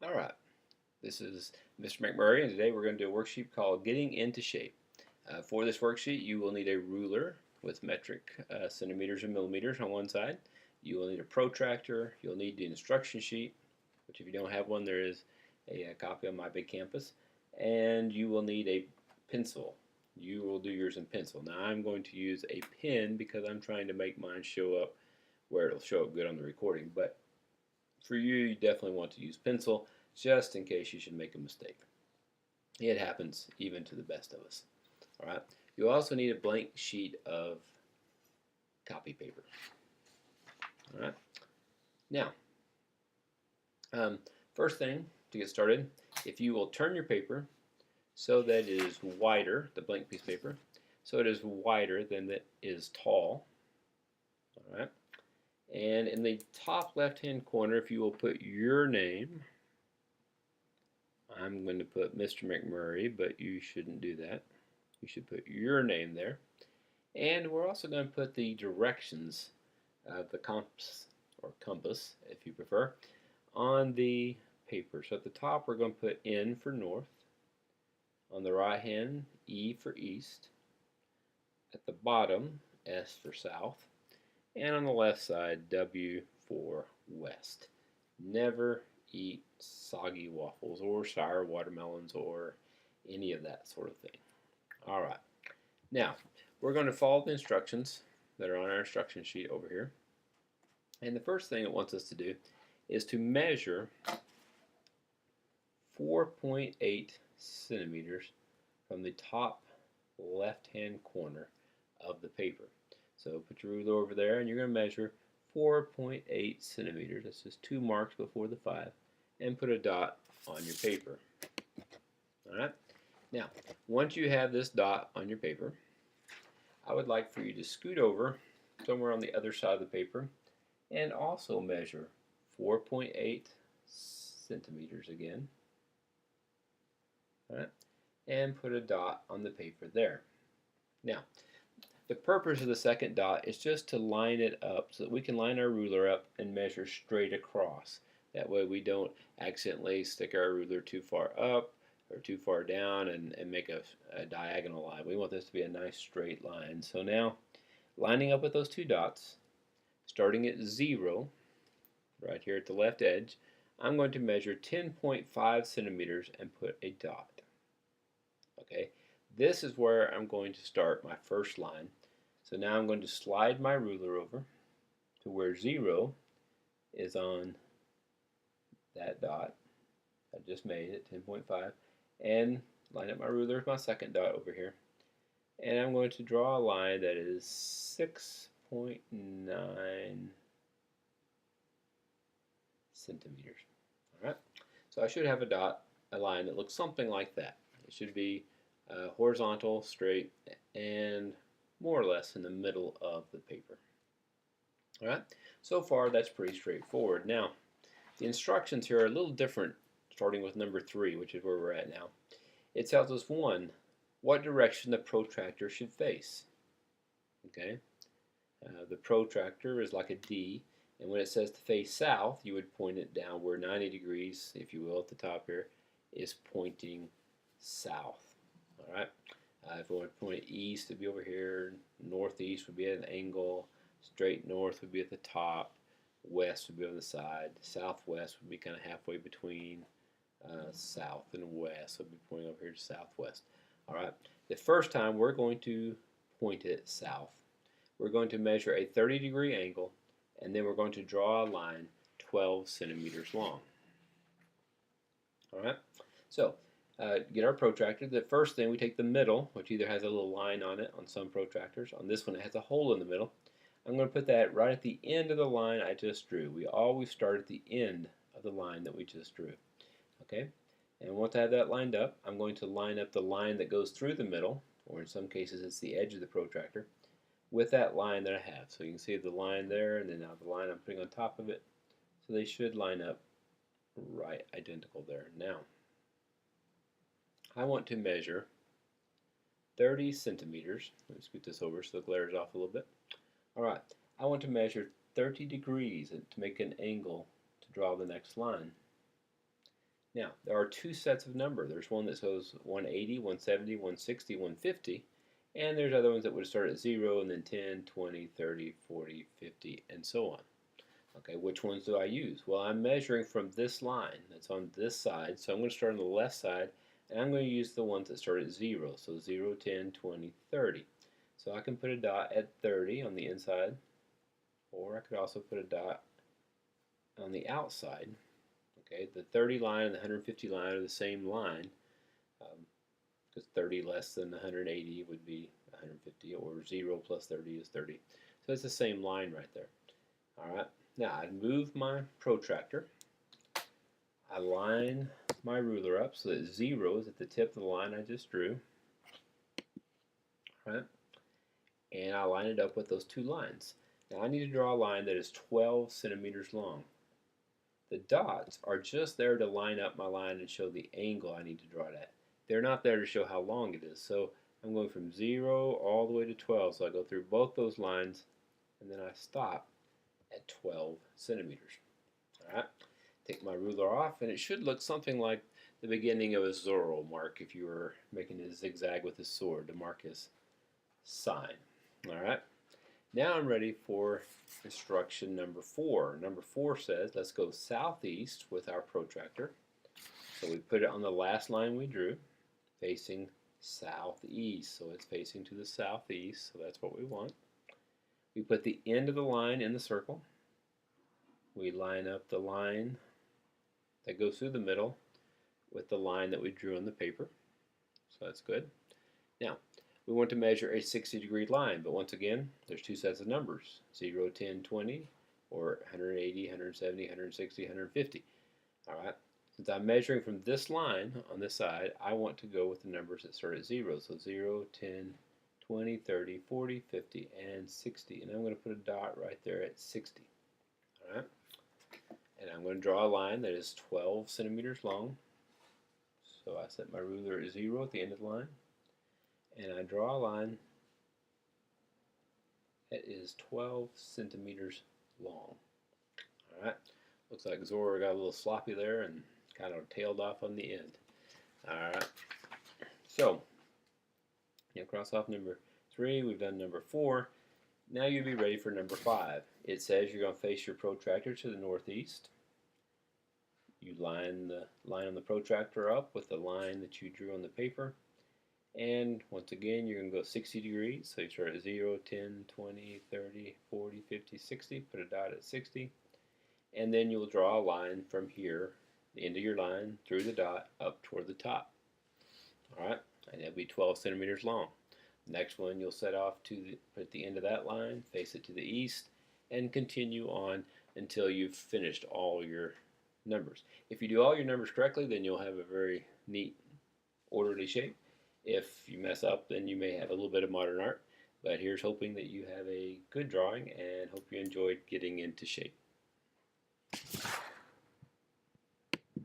Alright, this is Mr. McMurray, and today we're going to do a worksheet called Getting Into Shape. For this worksheet, you will need a ruler with metric centimeters and millimeters on one side. You will need a protractor. You'll need the instruction sheet, which if you don't have one, there is a copy on My Big Campus. And you will need a pencil. You will do yours in pencil. Now I'm going to use a pen because I'm trying to make mine show up where it'll show up good on the recording. But for you, you definitely want to use pencil just in case you should make a mistake. It happens even to the best of us. All right. You also need a blank sheet of copy paper. All right. Now, first thing to get started, if you will turn your paper so that it is wider, the blank piece of paper, so it is wider than it is tall. All right. And in the top left-hand corner, if you will put your name, I'm going to put Mr. McMurray, but you shouldn't do that. You should put your name there. And we're also going to put the directions of the compass, if you prefer, on the paper. So at the top, we're going to put N for north. On the right hand, E for east. At the bottom, S for south. And on the left side, W for west. Never eat soggy waffles or sour watermelons or any of that sort of thing. All right. Now, we're going to follow the instructions that are on our instruction sheet over here. And the first thing it wants us to do is to measure 4.8 centimeters from the top left-hand corner of the paper. So put your ruler over there and you're going to measure 4.8 centimeters. That's just 2 marks before the 5. And put a dot on your paper. Alright? Now, once you have this dot on your paper, I would like for you to scoot over somewhere on the other side of the paper and also measure 4.8 centimeters again. Alright? And put a dot on the paper there. Now, the purpose of the second dot is just to line it up so that we can line our ruler up and measure straight across. That way we don't accidentally stick our ruler too far up or too far down and make a diagonal line. We want this to be a nice straight line. So now, lining up with those two dots, starting at 0, right here at the left edge, I'm going to measure 10.5 centimeters and put a dot. Okay. This is where I'm going to start my first line. So now I'm going to slide my ruler over to where 0 is on that dot. I just made it, 10.5. And line up my ruler with my second dot over here. And I'm going to draw a line that is 6.9 centimeters. Alright? So I should have a line that looks something like that. It should be horizontal, straight, and more or less in the middle of the paper. Alright, so far that's pretty straightforward. Now, the instructions here are a little different, starting with number 3, which is where we're at now. It tells us, 1, what direction the protractor should face. Okay, the protractor is like a D, and when it says to face south, you would point it down where 90 degrees, if you will, at the top here, is pointing south. Alright, if we want to point east, it would be over here. Northeast would be at an angle. Straight north would be at the top. West would be on the side. Southwest would be kind of halfway between south and west. So it would be pointing over here to southwest. Alright, the first time we're going to point it south. We're going to measure a 30-degree angle, and then we're going to draw a line 12 centimeters long. Alright, so get our protractor. The first thing, we take the middle, which either has a little line on it on some protractors. On this one, it has a hole in the middle. I'm going to put that right at the end of the line I just drew. We always start at the end of the line that we just drew. Okay? And once I have that lined up, I'm going to line up the line that goes through the middle, or in some cases it's the edge of the protractor, with that line that I have. So you can see the line there, and then now the line I'm putting on top of it. So they should line up right identical there. Now, I want to measure 30 centimeters. Let me scoot this over so the glare is off a little bit. Alright, I want to measure 30 degrees to make an angle to draw the next line. Now, there are two sets of number. There's one that shows 180, 170, 160, 150, and there's other ones that would start at 0 and then 10, 20, 30, 40, 50, and so on. Okay, which ones do I use? Well, I'm measuring from this line that's on this side, so I'm going to start on the left side, and I'm going to use the ones that start at 0, so 0, 10, 20, 30. So I can put a dot at 30 on the inside, or I could also put a dot on the outside. Okay, the 30 line and the 150 line are the same line, because 30 less than 180 would be 150, or 0 plus 30 is 30. So it's the same line right there. All right. Now I move my protractor. I line my ruler up so that 0 is at the tip of the line I just drew. All right. And I line it up with those two lines. Now I need to draw a line that is 12 centimeters long. The dots are just there to line up my line and show the angle I need to draw it at. They're not there to show how long it is. So I'm going from 0 all the way to 12. So I go through both those lines and then I stop at 12 centimeters. All right, take my ruler off, and it should look something like the beginning of a Zorro mark if you were making a zigzag with a sword to mark his sign. All right, now I'm ready for instruction number 4. Number 4 says let's go southeast with our protractor. So we put it on the last line we drew, facing southeast. So it's facing to the southeast, so that's what we want. We put the end of the line in the circle. We line up the line that goes through the middle with the line that we drew on the paper. So that's good. Now, we want to measure a 60-degree line, but once again, there's two sets of numbers, 0, 10, 20, or 180, 170, 160, 150. All right. Since I'm measuring from this line on this side, I want to go with the numbers that start at 0. So 0, 10, 20, 30, 40, 50, and 60. And I'm going to put a dot right there at 60. All right? And I'm going to draw a line that is 12 centimeters long. So I set my ruler at 0 at the end of the line. And I draw a line that is 12 centimeters long. All right? Looks like Zora got a little sloppy there and kind of tailed off on the end. All right? So, cross off number 3. We've done number 4. Now you'll be ready for number 5. It says you're going to face your protractor to the northeast. You line the line on the protractor up with the line that you drew on the paper. And once again, you're going to go 60 degrees. So you start at 0, 10, 20, 30, 40, 50, 60. Put a dot at 60. And then you'll draw a line from here, the end of your line, through the dot, up toward the top. All right? And it'll be 12 centimeters long. Next one, you'll set off at the end of that line, face it to the east, and continue on until you've finished all your numbers. If you do all your numbers correctly, then you'll have a very neat, orderly shape. If you mess up, then you may have a little bit of modern art. But here's hoping that you have a good drawing and hope you enjoyed getting into shape.